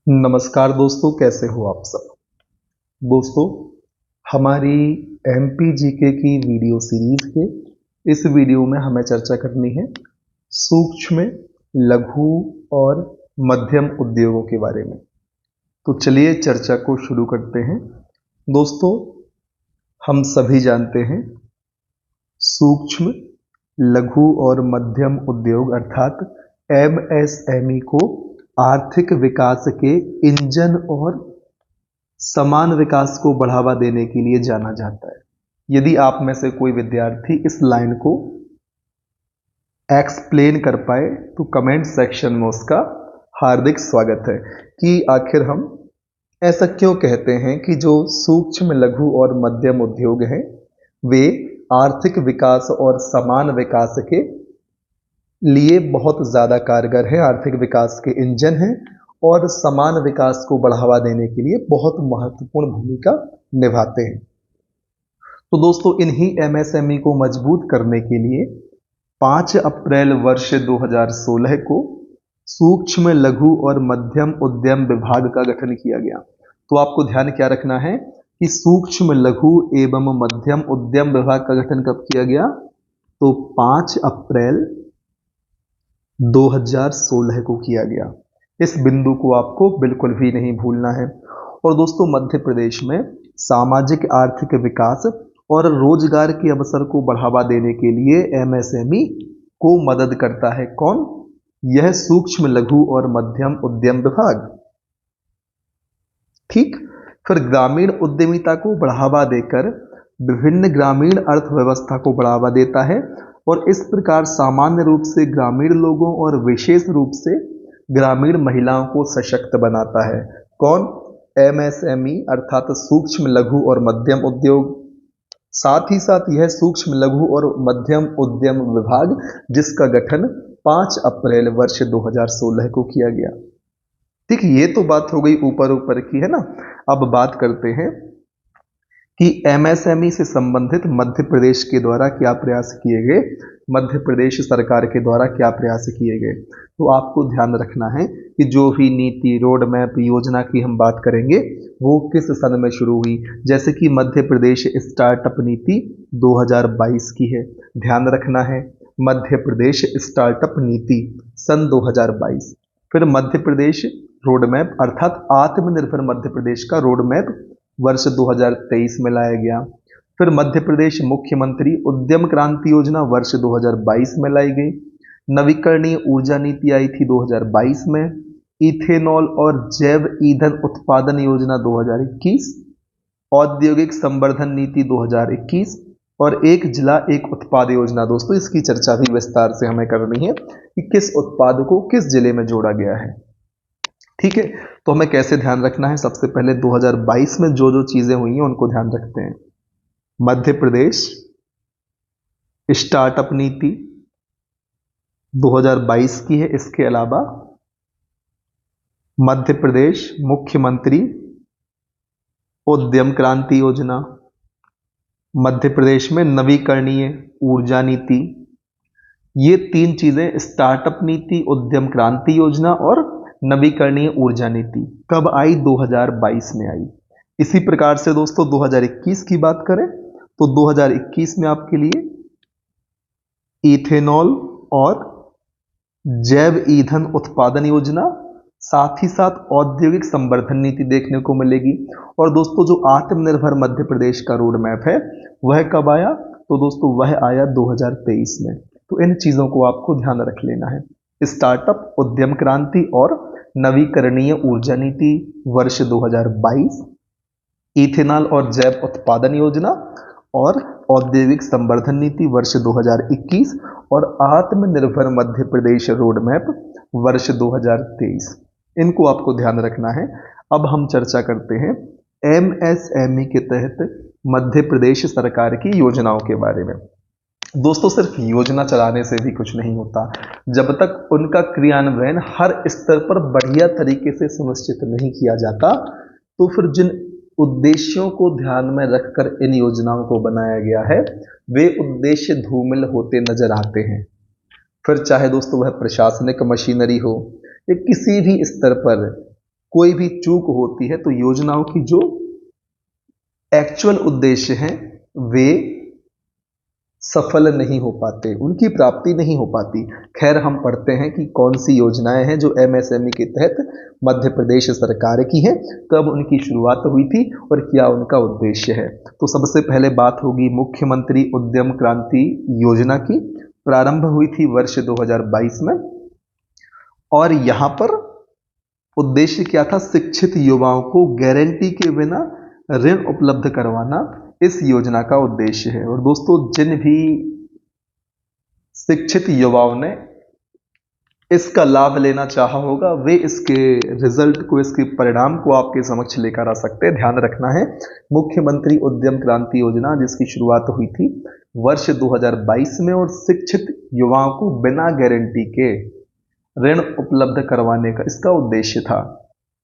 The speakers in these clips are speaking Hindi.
नमस्कार दोस्तों, कैसे हो आप सब। दोस्तों, हमारी एमपीजीके की वीडियो सीरीज के इस वीडियो में हमें चर्चा करनी है सूक्ष्म, लघु और मध्यम उद्योगों के बारे में। तो चलिए चर्चा को शुरू करते हैं। दोस्तों, हम सभी जानते हैं सूक्ष्म, लघु और मध्यम उद्योग अर्थात एमएसएमई को आर्थिक विकास के इंजन और समान विकास को बढ़ावा देने के लिए जाना जाता है। यदि आप में से कोई विद्यार्थी इस लाइन को एक्सप्लेन कर पाए तो कमेंट सेक्शन में उसका हार्दिक स्वागत है कि आखिर हम ऐसा क्यों कहते हैं कि जो सूक्ष्म, लघु और मध्यम उद्योग हैं वे आर्थिक विकास और समान विकास के लिए बहुत ज़्यादा कारगर है, आर्थिक विकास के इंजन हैं और समान विकास को बढ़ावा देने के लिए बहुत महत्वपूर्ण भूमिका निभाते हैं। तो दोस्तों, इन्हीं एमएसएमई को मजबूत करने के लिए 5 अप्रैल वर्ष 2016 को सूक्ष्म, लघु और मध्यम उद्यम विभाग का गठन किया गया। तो आपको ध्यान क्या रखना है कि सूक्ष्म, लघु एवं मध्यम उद्यम विभाग का गठन कब किया गया? तो 5 अप्रैल 2016 को किया गया। इस बिंदु को आपको बिल्कुल भी नहीं भूलना है। और दोस्तों, मध्य प्रदेश में सामाजिक आर्थिक विकास और रोजगार के अवसर को बढ़ावा देने के लिए एमएसएमई को मदद करता है। कौन? यह सूक्ष्म, लघु और मध्यम उद्यम विभाग। ठीक। फिर ग्रामीण उद्यमिता को बढ़ावा देकर विभिन्न ग्रामीण अर्थव्यवस्था को बढ़ावा देता है और इस प्रकार सामान्य रूप से ग्रामीण लोगों और विशेष रूप से ग्रामीण महिलाओं को सशक्त बनाता है। कौन? एमएसएमई अर्थात सूक्ष्म, लघु और मध्यम उद्योग। साथ ही साथ यह सूक्ष्म, लघु और मध्यम उद्यम विभाग जिसका गठन 5 अप्रैल वर्ष 2016 को किया गया। ठीक, ये तो बात हो गई ऊपर ऊपर की, है ना। अब बात करते हैं कि एमएसएमई से संबंधित मध्य प्रदेश के द्वारा क्या प्रयास किए गए, मध्य प्रदेश सरकार के द्वारा क्या प्रयास किए गए। तो आपको ध्यान रखना है कि जो भी नीति, रोड मैप, योजना की हम बात करेंगे वो किस सन में शुरू हुई। जैसे कि मध्य प्रदेश स्टार्टअप नीति 2022 की है, ध्यान रखना है। मध्य प्रदेश स्टार्टअप नीति सन 2022। फिर मध्य प्रदेश रोड मैप अर्थात आत्मनिर्भर मध्य प्रदेश का रोड मैप वर्ष 2023 में लाया गया। फिर मध्य प्रदेश मुख्यमंत्री उद्यम क्रांति योजना वर्ष 2022 में लाई गई। नवीकरणीय ऊर्जा नीति आई थी 2022 में। इथेनॉल और जैव ईंधन उत्पादन योजना 2021, औद्योगिक संवर्धन नीति 2021 और एक जिला एक उत्पाद योजना। दोस्तों, इसकी चर्चा भी विस्तार से हमें करनी है कि किस उत्पाद को किस जिले में जोड़ा गया है। ठीक है, तो हमें कैसे ध्यान रखना है? सबसे पहले 2022 में जो जो चीजें हुई हैं उनको ध्यान रखते हैं। मध्य प्रदेश स्टार्टअप नीति 2022 की है। इसके अलावा मध्य प्रदेश मुख्यमंत्री उद्यम क्रांति योजना, मध्य प्रदेश में नवीकरणीय ऊर्जा नीति, ये 3 चीजें स्टार्टअप नीति, उद्यम क्रांति योजना और नवीकरणीय ऊर्जा नीति कब आई? 2022 में आई। इसी प्रकार से दोस्तों 2021 की बात करें तो 2021 में आपके लिए इथेनॉल और जैव ईंधन उत्पादन योजना, साथ ही साथ औद्योगिक संवर्धन नीति देखने को मिलेगी। और दोस्तों, जो आत्मनिर्भर मध्य प्रदेश का रोड मैप है वह कब आया? तो दोस्तों वह आया 2023 में। तो इन चीजों को आपको ध्यान रख लेना है। स्टार्टअप, उद्यम क्रांति और नवीकरणीय ऊर्जा नीति वर्ष 2022, इथेनॉल और जैव उत्पादन योजना और औद्योगिक संवर्धन नीति वर्ष 2021 और आत्मनिर्भर मध्य प्रदेश रोड मैप वर्ष 2023। इनको आपको ध्यान रखना है। अब हम चर्चा करते हैं एमएसएमई के तहत मध्य प्रदेश सरकार की योजनाओं के बारे में। दोस्तों, सिर्फ योजना चलाने से भी कुछ नहीं होता। जब तक उनका क्रियान्वयन हर स्तर पर बढ़िया तरीके से सुनिश्चित नहीं किया जाता तो फिर जिन उद्देश्यों को ध्यान में रखकर इन योजनाओं को बनाया गया है वे उद्देश्य धूमिल होते नजर आते हैं। फिर चाहे दोस्तों वह प्रशासनिक मशीनरी हो या किसी भी स्तर पर कोई भी चूक होती है तो योजनाओं की जो एक्चुअल उद्देश्य हैं वे सफल नहीं हो पाते, उनकी प्राप्ति नहीं हो पाती। खैर, हम पढ़ते हैं कि कौन सी योजनाएं हैं जो एमएसएमई के तहत मध्य प्रदेश सरकार की हैं, कब उनकी शुरुआत हुई थी और क्या उनका उद्देश्य है। तो सबसे पहले बात होगी मुख्यमंत्री उद्यम क्रांति योजना की। प्रारंभ हुई थी वर्ष 2022 में और यहाँ पर उद्देश्य क्या था? शिक्षित युवाओं को गारंटी के बिना ऋण उपलब्ध करवाना इस योजना का उद्देश्य है। और दोस्तों, जिन भी शिक्षित युवाओं ने इसका लाभ लेना चाहा होगा वे इसके रिजल्ट को, इसके परिणाम को आपके समक्ष लेकर आ सकते हैं। ध्यान रखना है, मुख्यमंत्री उद्यम क्रांति योजना जिसकी शुरुआत हुई थी वर्ष 2022 में और शिक्षित युवाओं को बिना गारंटी के ऋण उपलब्ध करवाने का इसका उद्देश्य था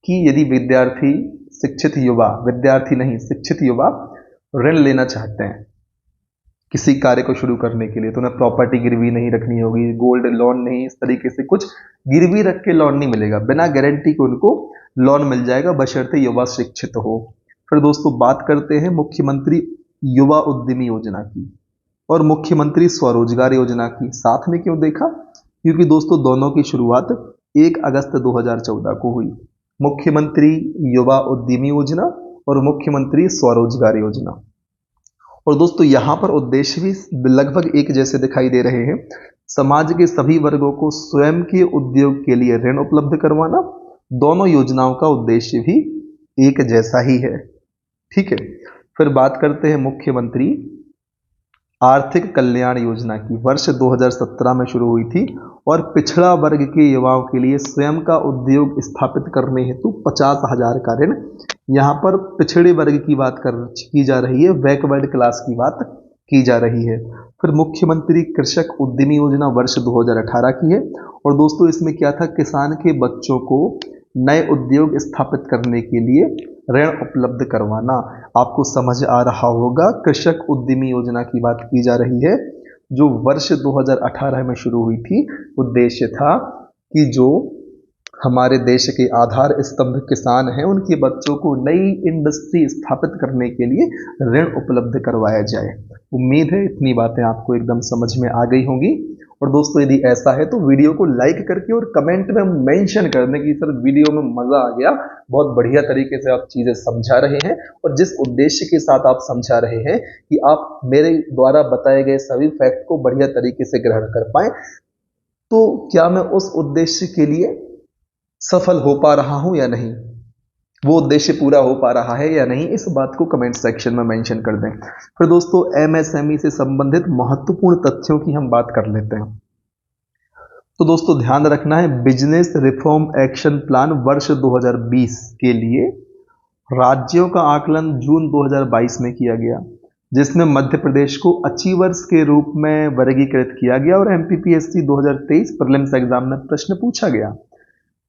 कि यदि विद्यार्थी, शिक्षित युवा, विद्यार्थी नहीं शिक्षित युवा ऋण लेना चाहते हैं किसी कार्य को शुरू करने के लिए, तो उन्हें प्रॉपर्टी गिरवी नहीं रखनी होगी, गोल्ड लोन नहीं, इस तरीके से कुछ गिरवी रख के लोन नहीं मिलेगा, बिना गारंटी के उनको लोन मिल जाएगा बशर्ते युवा शिक्षित हो। फिर दोस्तों बात करते हैं मुख्यमंत्री युवा उद्यमी योजना की और मुख्यमंत्री स्वरोजगार योजना की। साथ में क्यों देखा? क्योंकि दोस्तों दोनों की शुरुआत 1 अगस्त 2014 को हुई। मुख्यमंत्री युवा उद्यमी योजना और मुख्यमंत्री स्वरोजगार योजना। और दोस्तों यहाँ पर उद्देश्य भी लगभग एक जैसे दिखाई दे रहे हैं। समाज के सभी वर्गों को स्वयं के उद्योग के लिए ऋण उपलब्ध करवाना, दोनों योजनाओं का उद्देश्य भी एक जैसा ही है। ठीक है, फिर बात करते हैं मुख्यमंत्री आर्थिक कल्याण योजना की। वर्ष 2017 में शुरू हुई थी और पिछड़ा वर्ग के युवाओं के लिए स्वयं का उद्योग स्थापित करने हेतु 50,000 का ऋण। यहाँ पर पिछड़े वर्ग की बात की जा रही है, बैकवर्ड क्लास की बात की जा रही है। फिर मुख्यमंत्री कृषक उद्यमी योजना वर्ष 2018 की है और दोस्तों इसमें क्या था? किसान के बच्चों को नए उद्योग स्थापित करने के लिए ऋण उपलब्ध करवाना। आपको समझ आ रहा होगा, कृषक उद्यमी योजना की बात की जा रही है जो वर्ष 2018 में शुरू हुई थी। उद्देश्य था कि जो हमारे देश के आधार स्तंभ किसान हैं उनके बच्चों को नई इंडस्ट्री स्थापित करने के लिए ऋण उपलब्ध करवाया जाए। उम्मीद है इतनी बातें आपको एकदम समझ में आ गई होंगी। और दोस्तों यदि ऐसा है तो वीडियो को लाइक करके और कमेंट में मेंशन कर दें कि सर वीडियो में मजा आ गया, बहुत बढ़िया तरीके से आप चीजें समझा रहे हैं और जिस उद्देश्य के साथ आप समझा रहे हैं कि आप मेरे द्वारा बताए गए सभी फैक्ट को बढ़िया तरीके से ग्रहण कर पाए, तो क्या मैं उस उद्देश्य के लिए सफल हो पा रहा हूं या नहीं, वो उद्देश्य पूरा हो पा रहा है या नहीं, इस बात को कमेंट सेक्शन में मेंशन कर दें। फिर दोस्तों एमएसएमई से संबंधित महत्वपूर्ण तथ्यों की हम बात कर लेते हैं। तो दोस्तों ध्यान रखना है, बिजनेस रिफॉर्म एक्शन प्लान वर्ष 2020 के लिए राज्यों का आकलन जून 2022 में किया गया, जिसमें मध्य प्रदेश को अचीवर्स के रूप में वर्गीकृत किया गया और एमपीपीएससी 2023 प्रीलिम्स एग्जाम में प्रश्न पूछा गया।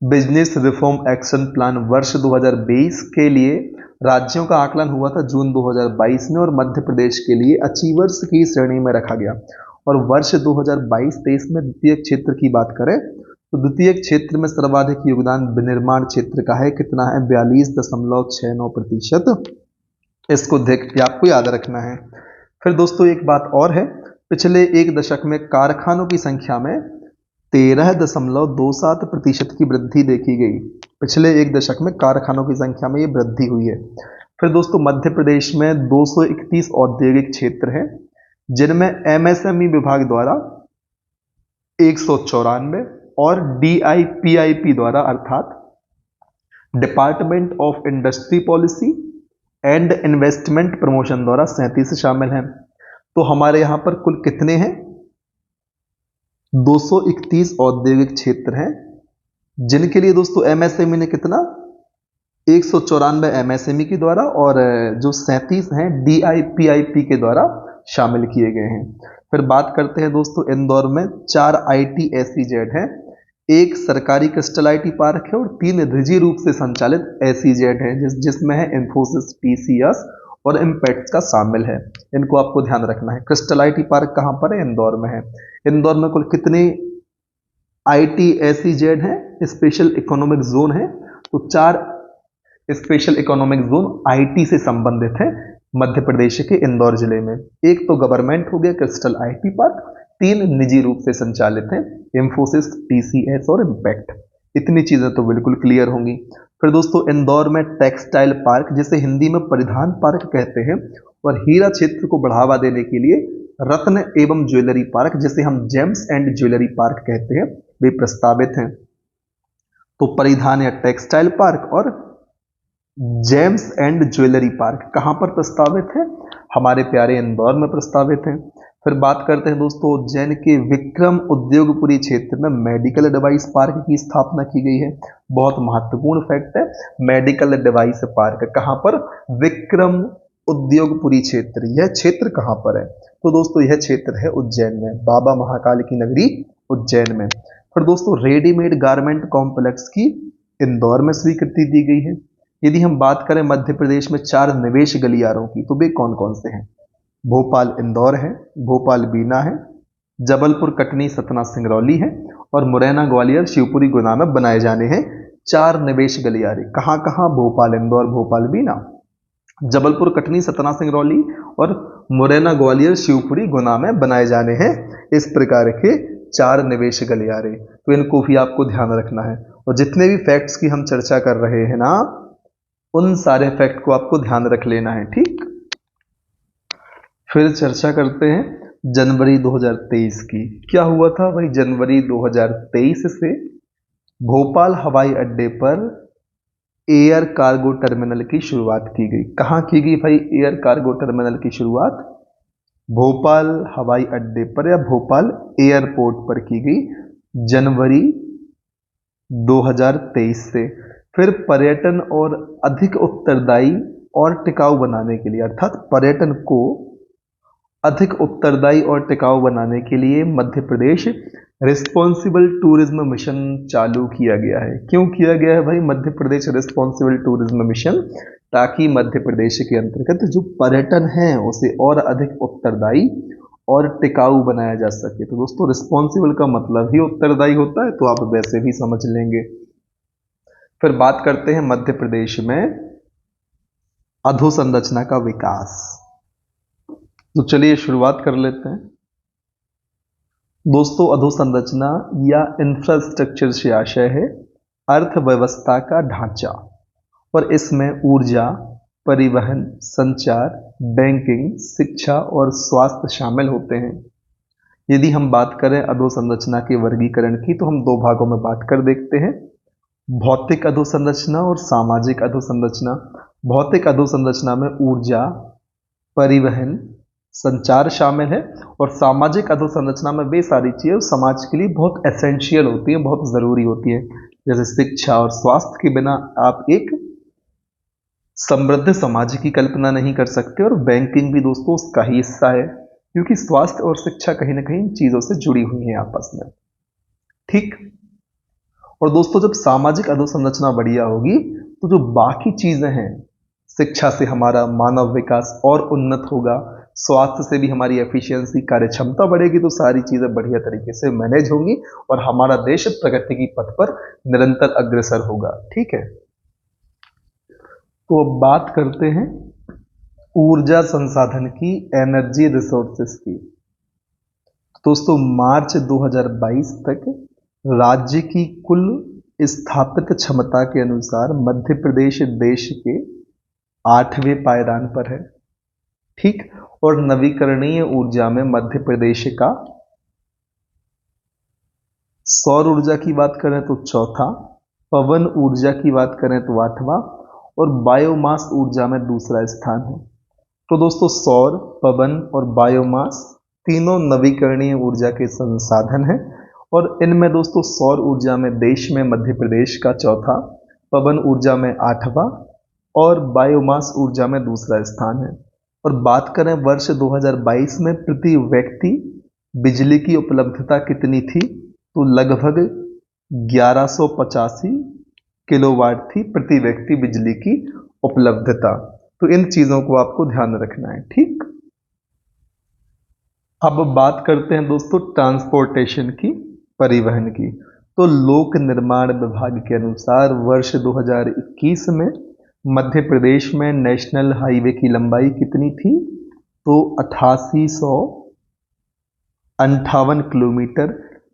बिजनेस रिफॉर्म एक्शन प्लान वर्ष 2020 के लिए राज्यों का आकलन हुआ था जून 2022 में और मध्य प्रदेश के लिए अचीवर्स की श्रेणी में रखा गया। और वर्ष 2022-23 में द्वितीय क्षेत्र की बात करें तो द्वितीय क्षेत्र में सर्वाधिक योगदान विनिर्माण क्षेत्र का है। कितना है? 42.69%। इसको देख के आपको याद रखना है। फिर दोस्तों एक बात और है, पिछले एक दशक में कारखानों की संख्या में 13.27% की वृद्धि देखी गई। पिछले एक दशक में कारखानों की संख्या में ये वृद्धि हुई है। फिर दोस्तों मध्य प्रदेश में 231 औद्योगिक क्षेत्र हैं जिनमें एमएसएमई विभाग द्वारा 194 और डीआईपीआईपी द्वारा अर्थात department of industry policy and investment promotion द्वारा 37 शामिल हैं। तो हमारे यहाँ पर कुल कितने हैं? 231 औद्योगिक क्षेत्र हैं जिनके लिए दोस्तों एमएसएमई ने कितना 194 एमएसएमई के द्वारा और जो 37 हैं डीआईपीआईपी के द्वारा शामिल किए गए हैं। फिर बात करते हैं दोस्तों इंदौर में 4 आईटी एसईजेड हैं, एक सरकारी क्रिस्टल आईटी पार्क है और 3 निजी रूप से संचालित एसईजेड हैं जिसमें है इंफोसिस, टीसीएस और इम्पैक्ट का शामिल है। इनको आपको ध्यान रखना है। क्रिस्टल आईटी पार्क कहाँ पर है? इंदौर में है। इंदौर में कुल कितने आईटी एसईजेड हैं, स्पेशल इकोनॉमिक जोन है? तो 4 स्पेशल इकोनॉमिक जोन आईटी से संबंधित है मध्य प्रदेश के इंदौर जिले में। एक तो गवर्नमेंट हो गया क्रिस्टल आईटी पार्क, 3 निजी रूप से संचालित हैं इंफोसिस, टीसीएस और इम्पैक्ट। इतनी चीजें तो बिल्कुल क्लियर होंगी। फिर दोस्तों इंदौर में टेक्सटाइल पार्क, जिसे हिंदी में परिधान पार्क कहते हैं, और हीरा क्षेत्र को बढ़ावा देने के लिए रत्न एवं ज्वेलरी पार्क, जिसे हम जेम्स एंड ज्वेलरी पार्क कहते हैं, वे प्रस्तावित हैं। तो परिधान या टेक्सटाइल पार्क और जेम्स एंड ज्वेलरी पार्क कहां पर प्रस्तावित है? हमारे प्यारे इंदौर में प्रस्तावित है। फिर बात करते हैं दोस्तों उज्जैन के विक्रम उद्योगपुरी क्षेत्र में मेडिकल डिवाइस पार्क की स्थापना की गई है। बहुत महत्वपूर्ण फैक्ट है, मेडिकल डिवाइस पार्क कहां पर? विक्रम उद्योगपुरी क्षेत्र। यह क्षेत्र कहां पर है? तो दोस्तों यह क्षेत्र है उज्जैन में, बाबा महाकाल की नगरी उज्जैन में। फिर दोस्तों रेडीमेड गारमेंट कॉम्प्लेक्स की इंदौर में स्वीकृति दी गई है। यदि हम बात करें मध्य प्रदेश में 4 निवेश गलियारों की, तो वे कौन कौन से हैं? भोपाल इंदौर है, भोपाल बीना है, जबलपुर कटनी सतना सिंगरौली है, और मुरैना ग्वालियर शिवपुरी गुना में बनाए जाने हैं 4 निवेश गलियारे। कहां कहां? भोपाल इंदौर, भोपाल बीना, जबलपुर कटनी सतना सिंगरौली और मुरैना ग्वालियर शिवपुरी गुना में बनाए जाने हैं इस प्रकार के 4 निवेश गलियारे। तो इनको भी आपको ध्यान रखना है, और जितने भी फैक्ट्स की हम चर्चा कर रहे हैं ना, उन सारे फैक्ट को आपको ध्यान रख लेना है, ठीक। फिर चर्चा करते हैं जनवरी 2023 की। क्या हुआ था भाई? जनवरी 2023 से भोपाल हवाई अड्डे पर एयर कार्गो टर्मिनल की शुरुआत की गई। कहां की गई भाई एयर कार्गो टर्मिनल की शुरुआत? भोपाल हवाई अड्डे पर या भोपाल एयरपोर्ट पर की गई जनवरी 2023 से। फिर पर्यटन और अधिक उत्तरदायी और टिकाऊ बनाने के लिए, अर्थात पर्यटन को अधिक उत्तरदायी और टिकाऊ बनाने के लिए Madhya Pradesh responsible tourism mission चालू किया गया है। क्यों किया गया है भाई Madhya Pradesh responsible tourism mission? ताकि मध्य प्रदेश के अंतर्गत जो पर्यटन है उसे और अधिक उत्तरदायी और टिकाऊ बनाया जा सके। तो दोस्तों रिस्पॉन्सिबल का मतलब ही उत्तरदायी होता है, तो आप वैसे भी समझ लेंगे। फिर बात करते हैं मध्य प्रदेश में अधोसंरचना का विकास। तो चलिए शुरुआत कर लेते हैं। दोस्तों अधोसंरचना या इंफ्रास्ट्रक्चर से आशय है अर्थव्यवस्था का ढांचा, और इसमें ऊर्जा, परिवहन, संचार, बैंकिंग, शिक्षा और स्वास्थ्य शामिल होते हैं। यदि हम बात करें अधोसंरचना के वर्गीकरण की, तो हम 2 भागों में बात कर देखते हैं, भौतिक अधोसंरचना और सामाजिक अधोसंरचना। भौतिक अधोसंरचना में ऊर्जा, परिवहन, संचार शामिल है, और सामाजिक अधोसंरचना में वे सारी चीजें समाज के लिए बहुत एसेंशियल होती हैं, बहुत जरूरी होती है, जैसे शिक्षा और स्वास्थ्य के बिना आप एक समृद्ध समाज की कल्पना नहीं कर सकते। और बैंकिंग भी दोस्तों उसका ही हिस्सा है, क्योंकि स्वास्थ्य और शिक्षा कहीं ना कहीं चीजों से जुड़ी हुई हैं आपस में, ठीक। और दोस्तों जब सामाजिक अधोसंरचना बढ़िया होगी, तो जो बाकी चीजें हैं, शिक्षा से हमारा मानव विकास और उन्नत होगा, स्वास्थ्य से भी हमारी एफिशिएंसी, कार्य क्षमता बढ़ेगी, तो सारी चीजें बढ़िया तरीके से मैनेज होंगी और हमारा देश प्रगति की पथ पर निरंतर अग्रसर होगा, ठीक है। तो अब बात करते हैं ऊर्जा संसाधन की, एनर्जी रिसोर्सेस की। दोस्तों मार्च 2022 तक राज्य की कुल स्थापित क्षमता के अनुसार मध्य प्रदेश देश के 8वें पायदान पर है, ठीक। और नवीकरणीय ऊर्जा में मध्य प्रदेश का, सौर ऊर्जा की बात करें तो 4था, पवन ऊर्जा की बात करें तो 8वां, और बायोमास ऊर्जा में 2रा स्थान है। तो दोस्तों सौर, पवन और बायोमास तीनों नवीकरणीय ऊर्जा के संसाधन हैं, और इनमें दोस्तों सौर ऊर्जा में देश में मध्य प्रदेश का 4था, पवन ऊर्जा में 8वां और बायोमास ऊर्जा में 2रा स्थान है। और बात करें वर्ष 2022 में प्रति व्यक्ति बिजली की उपलब्धता कितनी थी, तो लगभग 1185 किलोवाट थी प्रति व्यक्ति बिजली की उपलब्धता। तो इन चीजों को आपको ध्यान रखना है, ठीक। अब बात करते हैं दोस्तों ट्रांसपोर्टेशन की, परिवहन की। तो लोक निर्माण विभाग के अनुसार वर्ष 2021 में मध्य प्रदेश में नेशनल हाईवे की लंबाई कितनी थी? तो 8858 किलोमीटर।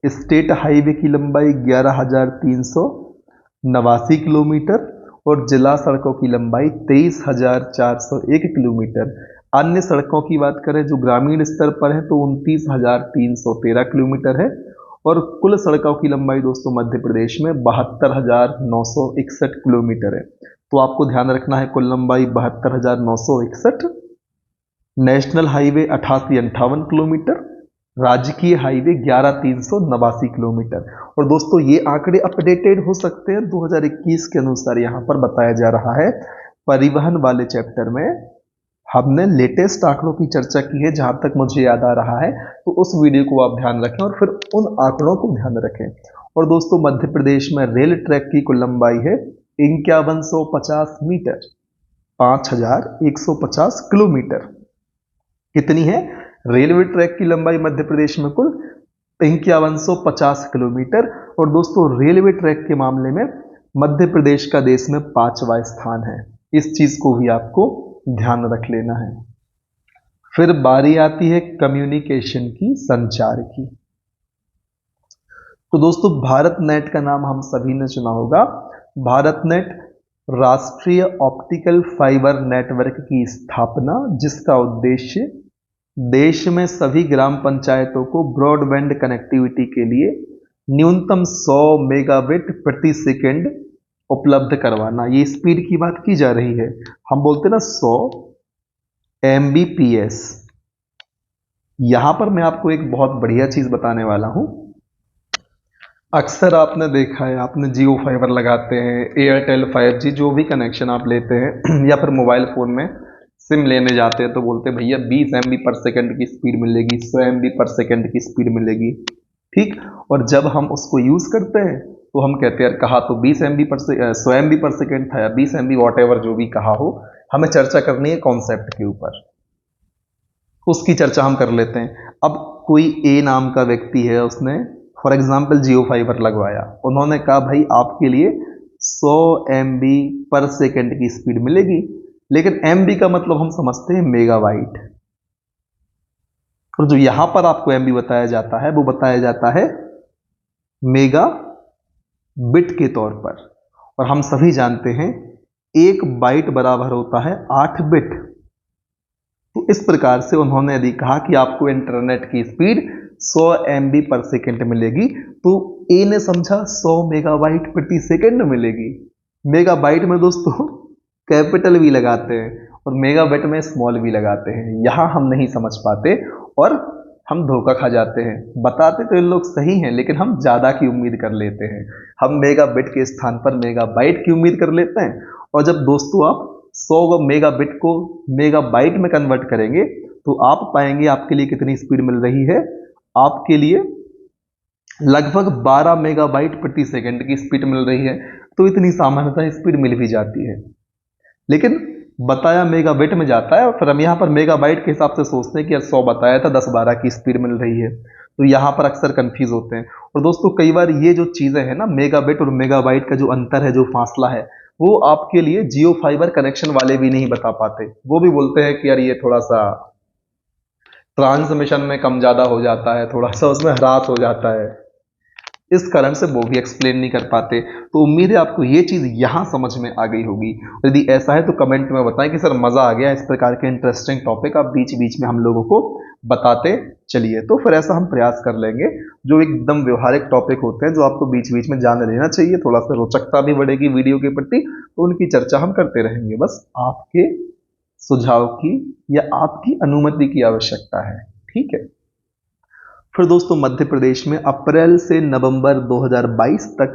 स्टेट हाईवे की लंबाई 11,389 किलोमीटर और जिला सड़कों की लंबाई 23,401 किलोमीटर। अन्य सड़कों की बात करें जो ग्रामीण स्तर पर है तो 29,313 किलोमीटर है और कुल सड़कों की लंबाई दोस्तों मध्य प्रदेश में 72,961 किलोमीटर है। तो आपको ध्यान रखना है कुल लंबाई 72,961, नेशनल हाईवे 8858 किलोमीटर, राजकीय हाईवे 11,389 किलोमीटर। और दोस्तों ये आंकड़े अपडेटेड हो सकते हैं 2021 के अनुसार यहाँ पर बताया जा रहा है। परिवहन वाले चैप्टर में हमने लेटेस्ट आंकड़ों की चर्चा की है जहां तक मुझे याद आ रहा है, तो उस वीडियो को आप ध्यान रखें और फिर उन आंकड़ों को ध्यान रखें। और दोस्तों मध्य प्रदेश में रेल ट्रैक की कुल लंबाई है 5150 मीटर, 5150 किलोमीटर। कितनी है रेलवे ट्रैक की लंबाई मध्य प्रदेश में? कुल 5150 किलोमीटर। और दोस्तों रेलवे ट्रैक के मामले में मध्य प्रदेश का देश में 5वां स्थान है। इस चीज को भी आपको ध्यान रख लेना है। फिर बारी आती है कम्युनिकेशन की, संचार की। तो दोस्तों भारत नेट का नाम हम सभी ने सुना होगा। भारत नेट राष्ट्रीय ऑप्टिकल फाइबर नेटवर्क की स्थापना, जिसका उद्देश्य देश में सभी ग्राम पंचायतों को ब्रॉडबैंड कनेक्टिविटी के लिए न्यूनतम 100 मेगाबिट प्रति सेकंड उपलब्ध करवाना। ये स्पीड की बात की जा रही है, हम बोलते ना 100 Mbps। यहां पर मैं आपको एक बहुत बढ़िया चीज बताने वाला हूं। अक्सर आपने देखा है, आपने जियो फाइबर लगाते हैं, एयरटेल 5G जो भी कनेक्शन आप लेते हैं या फिर मोबाइल फोन में सिम लेने जाते हैं तो बोलते हैं भैया 20 MB पर सेकंड की स्पीड मिलेगी, 100 MB पर सेकंड की स्पीड मिलेगी, ठीक। और जब हम उसको यूज करते हैं तो हम कहते हैं यार कहा तो 100 MB पर सेकंड था या 20 MB वॉट जो भी कहा हो, हमें चर्चा करनी है कॉन्सेप्ट के ऊपर, उसकी चर्चा हम कर लेते हैं। अब कोई ए नाम का व्यक्ति है, उसने फॉर एग्जाम्पल जियो फाइबर लगवाया, उन्होंने कहा भाई आपके लिए 100 MB पर सेकंड की स्पीड मिलेगी, लेकिन MB का मतलब हम समझते हैं मेगाबाइट, और जो यहां पर आपको MB बताया जाता है वो बताया जाता है मेगा बिट के तौर पर। और हम सभी जानते हैं 1 बाइट बराबर होता है 8 बिट। तो इस प्रकार से उन्होंने यदि कहा कि आपको इंटरनेट की स्पीड 100 MB पर सेकंड मिलेगी, तो ए ने समझा 100 मेगाबाइट प्रति सेकंड मिलेगी। मेगाबाइट में दोस्तों कैपिटल भी लगाते हैं और मेगाबाइट में स्मॉल भी लगाते हैं, यहां हम नहीं समझ पाते और हम धोखा खा जाते हैं। बताते तो इन लोग सही हैं लेकिन हम ज्यादा की उम्मीद कर लेते हैं, हम मेगाबिट के स्थान पर मेगाबाइट की उम्मीद कर लेते हैं। और जब दोस्तों आप 100 मेगाबिट को मेगाबाइट में कन्वर्ट करेंगे तो आप पाएंगे आपके लिए कितनी स्पीड मिल रही है, आपके लिए लगभग 12 मेगाबाइट प्रति सेकंड की स्पीड मिल रही है। तो इतनी सामान्यतः स्पीड मिल भी जाती है, लेकिन बताया मेगाबिट में जाता है और फिर हम यहाँ पर मेगाबाइट के हिसाब से सोचते हैं कि यार 100 बताया था 10-12 की स्पीड मिल रही है, तो यहाँ पर अक्सर कंफ्यूज होते हैं। और दोस्तों कई बार ये जो चीजें हैं ना, मेगाबिट और मेगाबाइट का जो अंतर है, जो फासला है, वो आपके लिए जियो फाइबर कनेक्शन वाले भी नहीं बता पाते। वो भी बोलते हैं कि यार ये थोड़ा सा ट्रांसमिशन में कम ज्यादा हो जाता है, थोड़ा सा उसमें ह्रास हो जाता है, इस कारण से वो भी एक्सप्लेन नहीं कर पाते। तो उम्मीद है आपको ये चीज यहां समझ में आ गई होगी। यदि ऐसा है तो कमेंट में बताएं कि सर मजा आ गया, इस प्रकार के इंटरेस्टिंग टॉपिक आप बीच बीच में हम लोगों को बताते चलिए। तो फिर ऐसा हम प्रयास कर लेंगे, जो एकदम व्यवहारिक टॉपिक होते हैं जो आपको बीच बीच में जान लेना चाहिए, थोड़ा सा रोचकता भी बढ़ेगी वीडियो के प्रति, तो उनकी चर्चा हम करते रहेंगे। बस आपके सुझाव की या आपकी अनुमति की आवश्यकता है, ठीक है। फिर दोस्तों मध्य प्रदेश में अप्रैल से नवंबर 2022 तक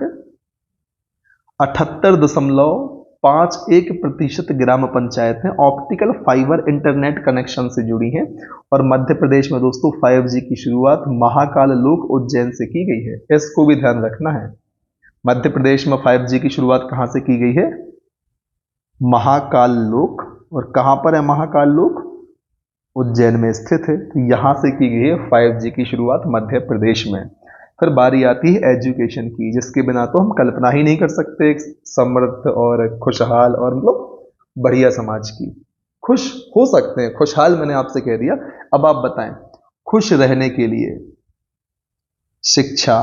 78.51% ग्राम पंचायतें ऑप्टिकल फाइबर इंटरनेट कनेक्शन से जुड़ी हैं। और मध्य प्रदेश में दोस्तों 5G की शुरुआत महाकाल लोक उज्जैन से की गई है, इसको भी ध्यान रखना है। मध्य प्रदेश में 5G की शुरुआत कहां से की गई है? महाकाल लोक। और कहां पर है महाकाल लोक? उज्जैन में स्थित है। तो यहां से की गई है 5G की शुरुआत मध्य प्रदेश में। फिर बारी आती है एजुकेशन की, जिसके बिना तो हम कल्पना ही नहीं कर सकते एक समृद्ध और खुशहाल और मतलब बढ़िया समाज की। खुश हो सकते हैं, खुशहाल मैंने आपसे कह दिया। अब आप बताएं, खुश रहने के लिए शिक्षा,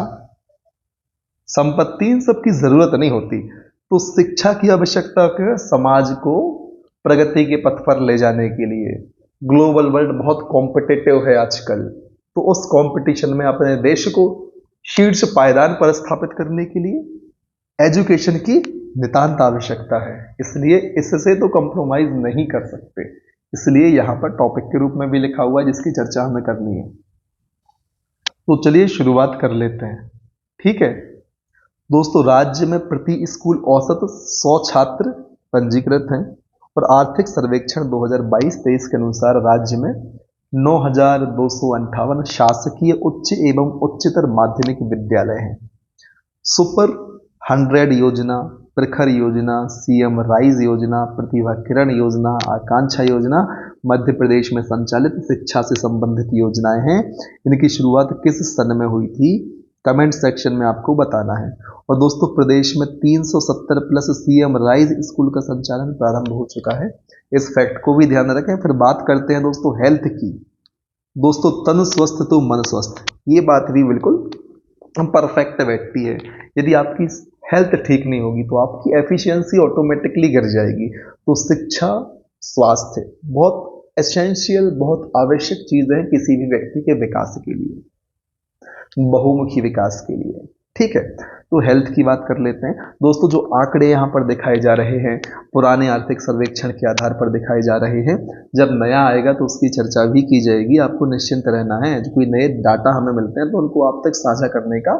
संपत्ति, इन सब की जरूरत नहीं होती। तो शिक्षा की आवश्यकता है समाज को प्रगति के पथ पर ले जाने के लिए। ग्लोबल वर्ल्ड बहुत कॉम्पिटिटिव है आजकल, तो उस कंपटीशन में अपने देश को शीर्ष पायदान पर स्थापित करने के लिए एजुकेशन की नितांत आवश्यकता है। इसलिए इससे तो कॉम्प्रोमाइज नहीं कर सकते, इसलिए यहां पर टॉपिक के रूप में भी लिखा हुआ है जिसकी चर्चा हमें करनी है। तो चलिए शुरुआत कर लेते हैं, ठीक है दोस्तों। राज्य में प्रति स्कूल औसत 100 छात्र पंजीकृत हैं और आर्थिक सर्वेक्षण 2022-23 के अनुसार राज्य में 9,258 शासकीय उच्च एवं उच्चतर माध्यमिक विद्यालय हैं। सुपर 100 योजना, प्रखर योजना, सीएम राइज योजना, प्रतिभा किरण योजना, आकांक्षा योजना मध्य प्रदेश में संचालित शिक्षा से संबंधित योजनाएं हैं। इनकी शुरुआत किस सन में हुई थी, कमेंट सेक्शन में आपको बताना है। और दोस्तों प्रदेश में 370 प्लस सीएम राइज स्कूल का संचालन प्रारंभ हो चुका है, इस फैक्ट को भी ध्यान रखें। फिर बात करते हैं दोस्तों हेल्थ की। दोस्तों तन स्वस्थ तो मन स्वस्थ, ये बात भी बिल्कुल परफेक्ट बैठती है। यदि आपकी हेल्थ ठीक नहीं होगी तो आपकी एफिशिएंसी ऑटोमेटिकली गिर जाएगी। तो शिक्षा, स्वास्थ्य बहुत एसेंशियल, बहुत आवश्यक चीज है किसी भी व्यक्ति के विकास के लिए, बहुमुखी विकास के लिए, ठीक है। तो हेल्थ की बात कर लेते हैं दोस्तों। जो आंकड़े यहाँ पर दिखाए जा रहे हैं पुराने आर्थिक सर्वेक्षण के आधार पर दिखाए जा रहे हैं, जब नया आएगा तो उसकी चर्चा भी की जाएगी। आपको निश्चिंत रहना है, जो कोई नए डाटा हमें मिलते हैं तो उनको आप तक साझा करने का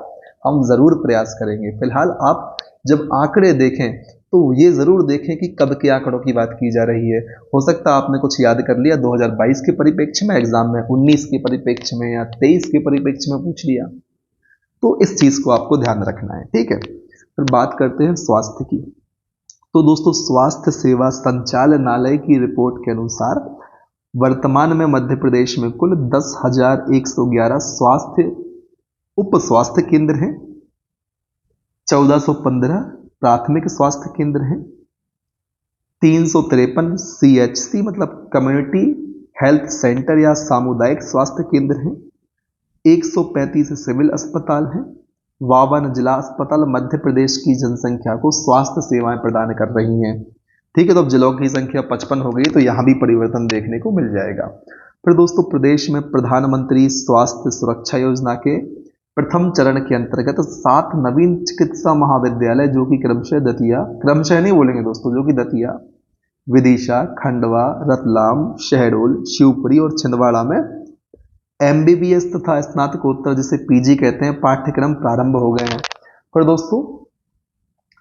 हम जरूर प्रयास करेंगे। फिलहाल आप जब आंकड़े देखें तो ये जरूर देखें कि कब के आंकड़ों की बात की जा रही है। हो सकता है आपने कुछ याद कर लिया 2022 के परिप्रेक्ष्य में एग्जाम में, 19 के परिप्रेक्ष्य में या 23 के परिप्रेक्ष्य में पूछ लिया, तो इस चीज को आपको ध्यान रखना है, ठीक है। फिर बात करते हैं स्वास्थ्य की। तो दोस्तों स्वास्थ्य सेवा संचालनालय की रिपोर्ट के अनुसार वर्तमान में मध्य प्रदेश में कुल 10,111 स्वास्थ्य उप स्वास्थ्य केंद्र हैं, 1415 प्राथमिक स्वास्थ्य केंद्र हैं, 353 CHC मतलब कम्युनिटी हेल्थ सेंटर या सामुदायिक स्वास्थ्य केंद्र हैं, 135 सिविल अस्पताल हैं, 52 जिला अस्पताल मध्य प्रदेश की जनसंख्या को स्वास्थ्य सेवाएं प्रदान कर रही हैं, ठीक है। तो अब जिलों की संख्या 55 हो गई, तो यहां भी परिवर्तन देखने को मिल जाएगा। फिर दोस्तों प्रदेश में प्रधानमंत्री स्वास्थ्य सुरक्षा योजना के प्रथम चरण के अंतर्गत 7 नवीन चिकित्सा महाविद्यालय जो कि क्रमशः नहीं बोलेंगे दोस्तों, जो कि दतिया, विदिशा, खंडवा, रतलाम, शहडोल, शिवपुरी और छिंदवाड़ा में MBBS तथा स्नातकोत्तर जिसे PG कहते हैं पाठ्यक्रम प्रारंभ हो गए हैं। पर दोस्तों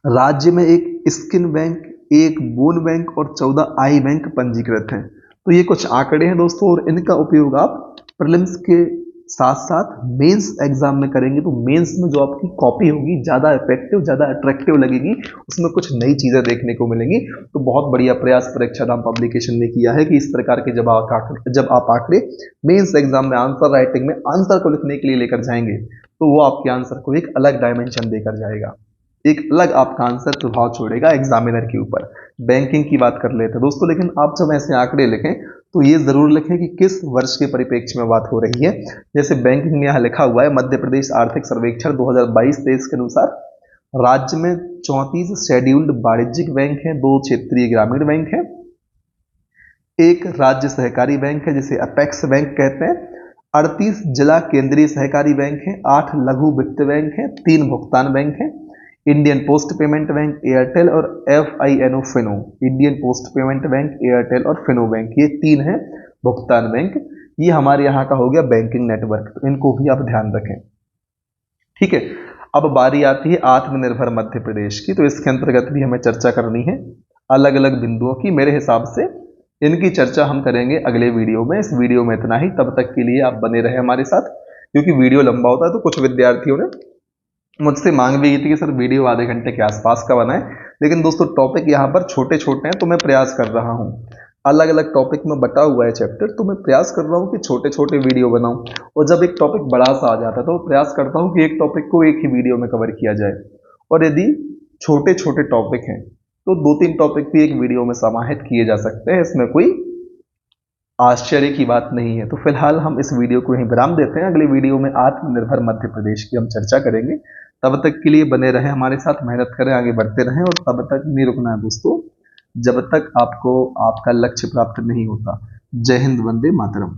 राज्य में एक स्किन बैंक, एक बोन बैंक और 14 आई बैंक पंजीकृत हैं। तो ये कुछ आंकड़े हैं दोस्तों, और इनका उपयोग आप प्रीलिम्स के साथ साथ मेंस एग्जाम में करेंगे तो मेंस में जो आपकी कॉपी होगी ज़्यादा इफेक्टिव, ज़्यादा अट्रैक्टिव लगेगी, उसमें कुछ नई चीज़ें देखने को मिलेंगी। तो बहुत बढ़िया प्रयास परीक्षाधाम पब्लिकेशन ने किया है कि इस प्रकार के जब आप आंकड़े मेंस एग्जाम में आंसर राइटिंग में आंसर को लिखने के लिए लेकर जाएंगे तो वो आपके आंसर को एक अलग डायमेंशन देकर जाएगा, एक अलग आपका आंसर प्रभाव छोड़ेगा एग्जामिनर के ऊपर। बैंकिंग की बात कर लेते हैं दोस्तों, लेकिन आप जब ऐसे आंकड़े लिखें तो ये जरूर लिखें कि किस वर्ष के परिप्रेक्ष्य में बात हो रही है। जैसे बैंकिंग में यहाँ लिखा हुआ है मध्य प्रदेश आर्थिक सर्वेक्षण 2022-23 के अनुसार राज्य में 34 शेड्यूल्ड वाणिज्यिक बैंक हैं, 2 क्षेत्रीय ग्रामीण बैंक हैं, 1 राज्य सहकारी बैंक है जिसे अपेक्स बैंक कहते हैं, 38 जिला केंद्रीय सहकारी बैंक हैं, 8 लघु वित्त बैंक हैं, 3 भुगतान बैंक हैं, Indian post payment bank, Airtel और FINO Fino, Indian post payment bank, Airtel और फिनो बैंक, ये 3 हैं भुगतान बैंक। ये हमारे यहाँ का हो गया बैंकिंग नेटवर्क, तो इनको भी आप ध्यान रखें, ठीक है। अब बारी आती है आत्मनिर्भर मध्य प्रदेश की, तो इसके अंतर्गत भी हमें चर्चा करनी है अलग अलग बिंदुओं की। मेरे हिसाब से इनकी चर्चा हम करेंगे अगले वीडियो में। इस वीडियो में इतना ही, तब तक के लिए आप बने रहे हमारे साथ, क्योंकि वीडियो लंबा होता है तो कुछ विद्यार्थियों ने मुझसे मांग भी की थी कि सर वीडियो आधे घंटे के आसपास का बनाएं, लेकिन दोस्तों टॉपिक यहाँ पर छोटे छोटे हैं तो मैं प्रयास कर रहा हूँ। अलग अलग टॉपिक में बटा हुआ है चैप्टर, तो मैं प्रयास कर रहा हूँ कि छोटे छोटे वीडियो बनाऊं। और जब एक टॉपिक बड़ा सा आ जाता है तो प्रयास करता हूँ कि एक टॉपिक को एक ही वीडियो में कवर किया जाए। और यदि छोटे छोटे टॉपिक हैं तो 2-3 टॉपिक भी एक वीडियो में समाहित किए जा सकते हैं, इसमें कोई आश्चर्य की बात नहीं है। तो फिलहाल हम इस वीडियो को यहीं विराम देते हैं। अगली वीडियो में आत्मनिर्भर मध्य प्रदेश की हम चर्चा करेंगे। तब तक के लिए बने रहें हमारे साथ, मेहनत करें, आगे बढ़ते रहें, और तब तक नहीं रुकना है दोस्तों जब तक आपको आपका लक्ष्य प्राप्त नहीं होता। जय हिंद, वंदे मातरम।